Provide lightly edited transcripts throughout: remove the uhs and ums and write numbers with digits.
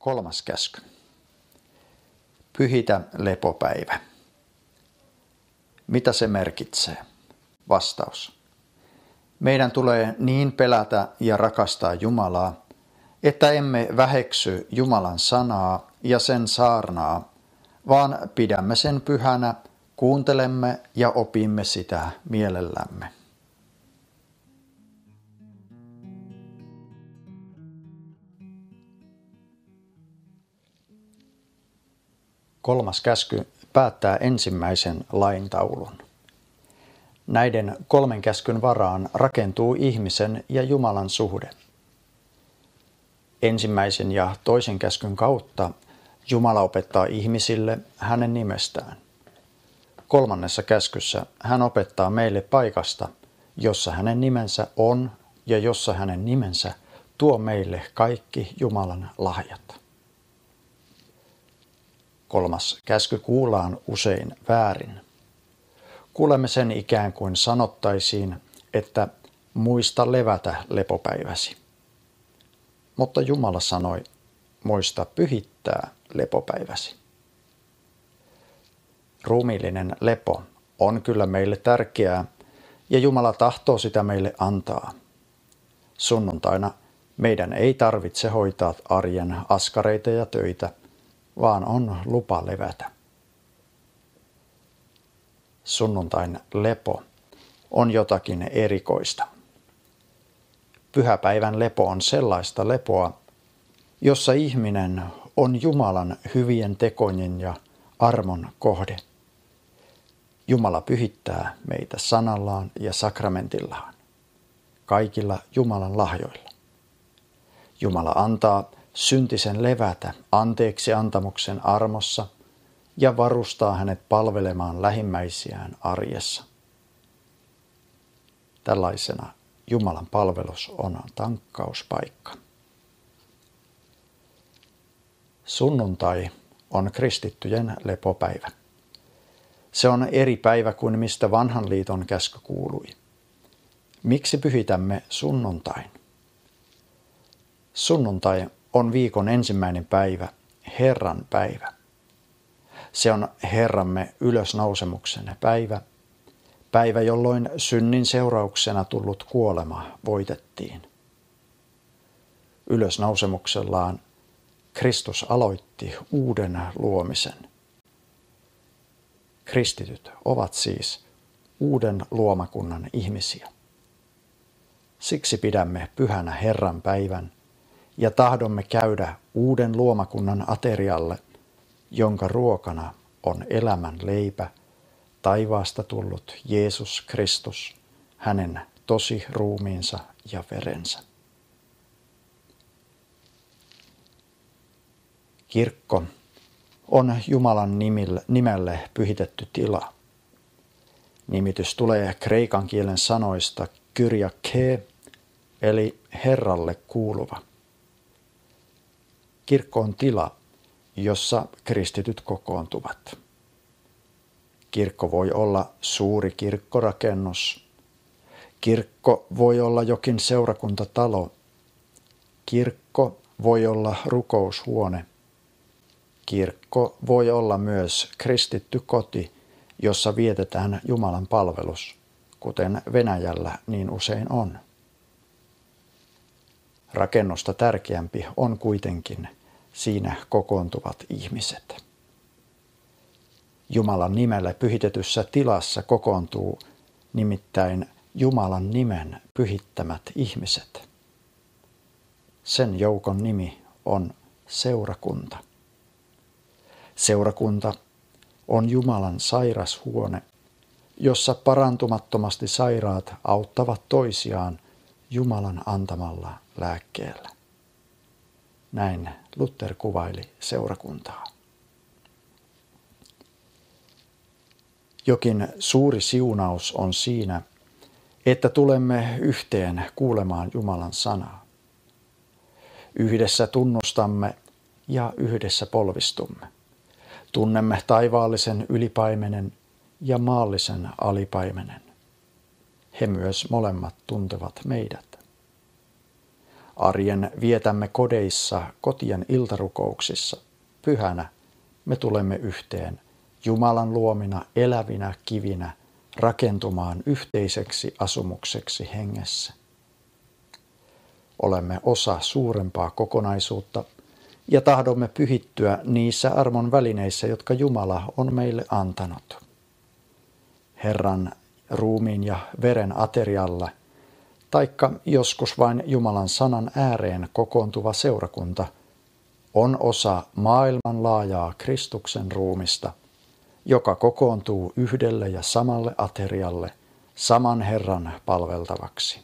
Kolmas käsky. Pyhitä lepopäivä. Mitä se merkitsee? Vastaus. Meidän tulee niin pelätä ja rakastaa Jumalaa, että emme väheksy Jumalan sanaa ja sen saarnaa, vaan pidämme sen pyhänä, kuuntelemme ja opimme sitä mielellämme. Kolmas käsky päättää ensimmäisen laintaulun. Näiden kolmen käskyn varaan rakentuu ihmisen ja Jumalan suhde. Ensimmäisen ja toisen käskyn kautta Jumala opettaa ihmisille hänen nimestään. Kolmannessa käskyssä hän opettaa meille paikasta, jossa hänen nimensä on ja jossa hänen nimensä tuo meille kaikki Jumalan lahjat. Kolmas käsky kuullaan usein väärin. Kuulemme sen ikään kuin sanottaisiin, että muista levätä lepopäiväsi. Mutta Jumala sanoi, muista pyhittää lepopäiväsi. Ruumiillinen lepo on kyllä meille tärkeää ja Jumala tahtoo sitä meille antaa. Sunnuntaina meidän ei tarvitse hoitaa arjen askareita ja töitä, vaan on lupa levätä. Sunnuntain lepo on jotakin erikoista. Pyhäpäivän lepo on sellaista lepoa, jossa ihminen on Jumalan hyvien tekojen ja armon kohde. Jumala pyhittää meitä sanallaan ja sakramentillaan, kaikilla Jumalan lahjoilla. Jumala antaa syntisen levätä anteeksi antamuksen armossa ja varustaa hänet palvelemaan lähimmäisiään arjessa. Tällaisena Jumalan palvelus on tankkauspaikka. Sunnuntai on kristittyjen lepopäivä. Se on eri päivä kuin mistä vanhan liiton käsky kuului. Miksi pyhitämme sunnuntain? Sunnuntai on viikon ensimmäinen päivä, Herran päivä. Se on Herramme ylösnousemuksen päivä, päivä jolloin synnin seurauksena tullut kuolema voitettiin. Ylösnousemuksellaan Kristus aloitti uuden luomisen. Kristityt ovat siis uuden luomakunnan ihmisiä. Siksi pidämme pyhänä Herran päivän ja tahdomme käydä uuden luomakunnan aterialle, jonka ruokana on elämän leipä, taivaasta tullut Jeesus Kristus, hänen tosi ruumiinsa ja verensä. Kirkko on Jumalan nimelle pyhitetty tila. Nimitys tulee kreikan kielen sanoista kyriake, eli Herralle kuuluva. Kirkko on tila, jossa kristityt kokoontuvat. Kirkko voi olla suuri kirkkorakennus. Kirkko voi olla jokin seurakuntatalo. Kirkko voi olla rukoushuone. Kirkko voi olla myös kristitty koti, jossa vietetään Jumalan palvelus, kuten Venäjällä niin usein on. Rakennusta tärkeämpi on kuitenkin siinä kokoontuvat ihmiset. Jumalan nimelle pyhitetyssä tilassa kokoontuu nimittäin Jumalan nimen pyhittämät ihmiset. Sen joukon nimi on seurakunta. Seurakunta on Jumalan sairashuone, jossa parantumattomasti sairaat auttavat toisiaan Jumalan antamalla lääkkeellä. Näin Luther kuvaili seurakuntaa. Jokin suuri siunaus on siinä, että tulemme yhteen kuulemaan Jumalan sanaa. Yhdessä tunnustamme ja yhdessä polvistumme. Tunnemme taivaallisen ylipaimenen ja maallisen alipaimenen. He myös molemmat tuntevat meidät. Arjen vietämme kodeissa, kotien iltarukouksissa. Pyhänä me tulemme yhteen Jumalan luomina elävinä kivinä rakentumaan yhteiseksi asumukseksi hengessä. Olemme osa suurempaa kokonaisuutta ja tahdomme pyhittyä niissä armon välineissä, jotka Jumala on meille antanut. Herran ruumiin ja veren aterialla, taikka joskus vain Jumalan sanan ääreen kokoontuva seurakunta, on osa maailmanlaajaa Kristuksen ruumista, joka kokoontuu yhdelle ja samalle aterialle, saman Herran palveltavaksi.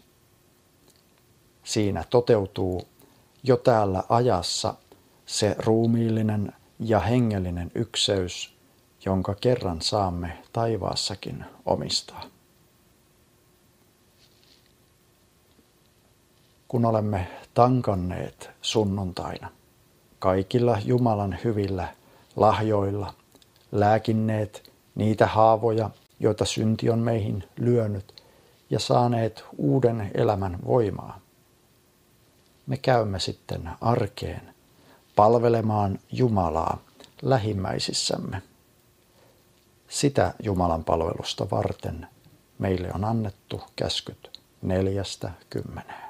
Siinä toteutuu jo täällä ajassa se ruumiillinen ja hengellinen ykseys, jonka kerran saamme taivaassakin omistaa. Kun olemme tankanneet sunnuntaina kaikilla Jumalan hyvillä lahjoilla, lääkinneet niitä haavoja, joita synti on meihin lyönyt, ja saaneet uuden elämän voimaa, me käymme sitten arkeen palvelemaan Jumalaa lähimmäisissämme. Sitä Jumalan palvelusta varten meille on annettu käskyt 4-10.